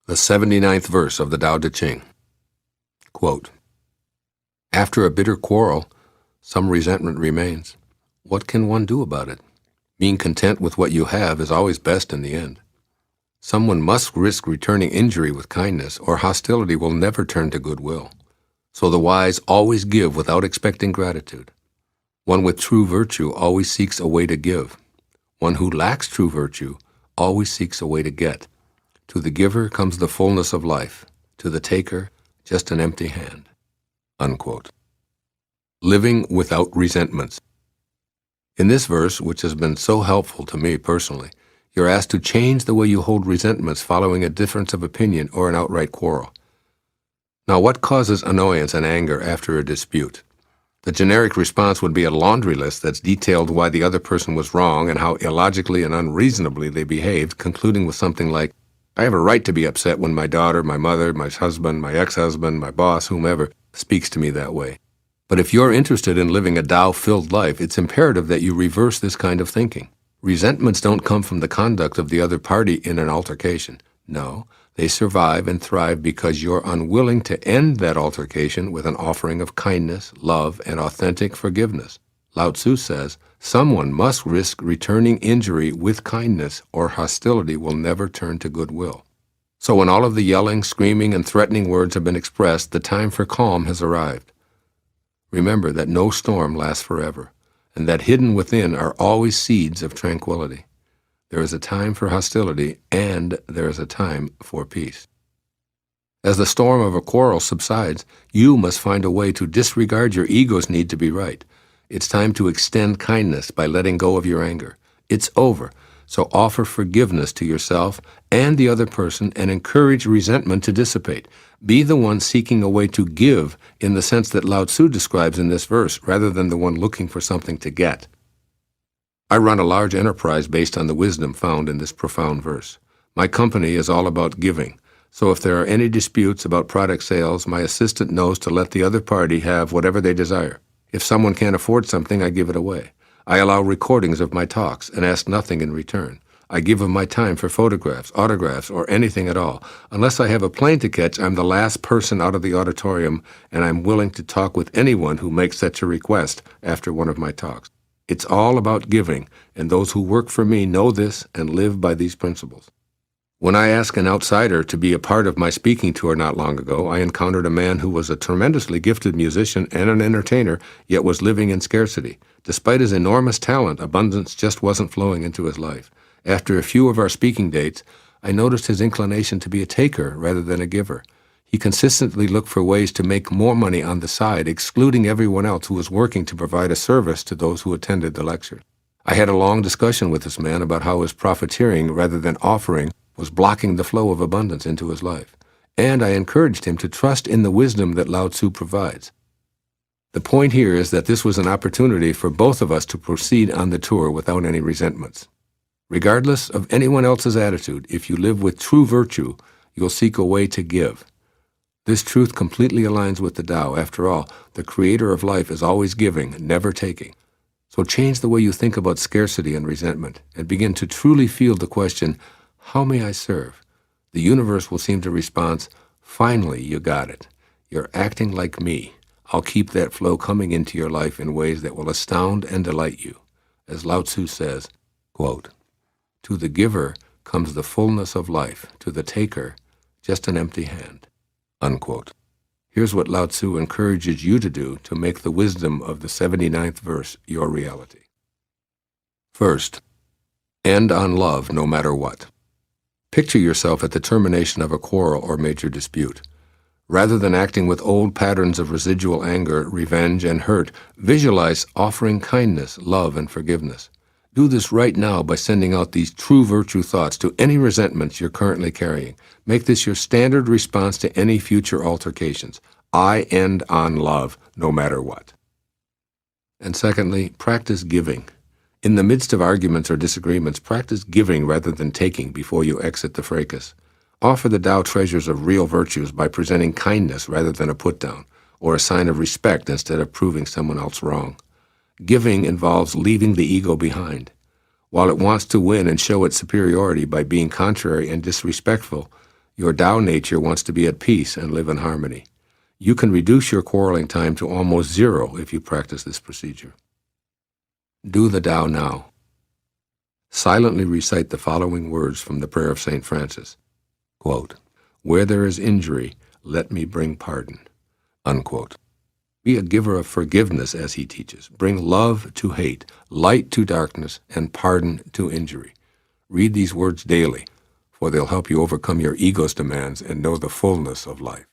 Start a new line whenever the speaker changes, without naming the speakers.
The 79th verse of the Tao Te Ching. Quote, "After a bitter quarrel, some resentment remains. What can one do about it? Being content with what you have is always best in the end. Someone must risk returning injury with kindness, or hostility will never turn to goodwill. So the wise always give without expecting gratitude. One with true virtue always seeks a way to give. One who lacks true virtue always seeks a way to get. To the giver comes the fullness of life. To the taker, just an empty hand." Unquote. Living without resentments. In this verse, which has been so helpful to me personally, you're asked to change the way you hold resentments following a difference of opinion or an outright quarrel. Now, what causes annoyance and anger after a dispute? The generic response would be a laundry list that's detailed why the other person was wrong and how illogically and unreasonably they behaved, concluding with something like, "I have a right to be upset when my daughter, my mother, my husband, my ex-husband, my boss, whomever, speaks to me that way." But if you're interested in living a Tao-filled life, it's imperative that you reverse this kind of thinking. Resentments don't come from the conduct of the other party in an altercation. No, they survive and thrive because you're unwilling to end that altercation with an offering of kindness, love, and authentic forgiveness. Lao Tzu says, "Someone must risk returning injury with kindness, or hostility will never turn to goodwill." So when all of the yelling, screaming, and threatening words have been expressed, the time for calm has arrived. Remember that no storm lasts forever, and that hidden within are always seeds of tranquility. There is a time for hostility, and there is a time for peace. As the storm of a quarrel subsides, you must find a way to disregard your ego's need to be right. It's time to extend kindness by letting go of your anger. It's over, so offer forgiveness to yourself and the other person and encourage resentment to dissipate. Be the one seeking a way to give in the sense that Lao Tzu describes in this verse, rather than the one looking for something to get. I run a large enterprise based on the wisdom found in this profound verse. My company is all about giving, so if there are any disputes about product sales, my assistant knows to let the other party have whatever they desire. If someone can't afford something, I give it away. I allow recordings of my talks and ask nothing in return. I give of my time for photographs, autographs, or anything at all. Unless I have a plane to catch, I'm the last person out of the auditorium, and I'm willing to talk with anyone who makes such a request after one of my talks. It's all about giving, and those who work for me know this and live by these principles. When I asked an outsider to be a part of my speaking tour not long ago, I encountered a man who was a tremendously gifted musician and an entertainer, yet was living in scarcity. Despite his enormous talent, abundance just wasn't flowing into his life. After a few of our speaking dates, I noticed his inclination to be a taker rather than a giver. He consistently looked for ways to make more money on the side, excluding everyone else who was working to provide a service to those who attended the lecture. I had a long discussion with this man about how his profiteering rather than offering was blocking the flow of abundance into his life, and I encouraged him to trust in the wisdom that Lao Tzu provides. The point here is that this was an opportunity for both of us to proceed on the tour without any resentments. Regardless of anyone else's attitude, if you live with true virtue, you'll seek a way to give. This truth completely aligns with the Tao. After all, the creator of life is always giving, never taking. So change the way you think about scarcity and resentment, and begin to truly feel the question, "How may I serve?" The universe will seem to respond, "Finally, you got it. You're acting like me. I'll keep that flow coming into your life in ways that will astound and delight you." As Lao Tzu says, quote, "To the giver comes the fullness of life. To the taker, just an empty hand." Unquote. Here's what Lao Tzu encourages you to do to make the wisdom of the 79th verse your reality. First, end on love no matter what. Picture yourself at the termination of a quarrel or major dispute. Rather than acting with old patterns of residual anger, revenge, and hurt, visualize offering kindness, love, and forgiveness. Do this right now by sending out these true virtue thoughts to any resentments you're currently carrying. Make this your standard response to any future altercations. I end on love, no matter what. And secondly, practice giving. In the midst of arguments or disagreements, practice giving rather than taking before you exit the fracas. Offer the Tao treasures of real virtues by presenting kindness rather than a put-down, or a sign of respect instead of proving someone else wrong. Giving involves leaving the ego behind. While it wants to win and show its superiority by being contrary and disrespectful, Your Tao nature wants to be at peace and live in harmony. You can reduce your quarreling time to almost zero if you practice this procedure. Do the Tao now. Silently recite the following words from the prayer of St. Francis. Quote, "Where there is injury, let me bring pardon." Unquote. Be a giver of forgiveness, as he teaches. Bring love to hate, light to darkness, and pardon to injury. Read these words daily, for they'll help you overcome your ego's demands and know the fullness of life.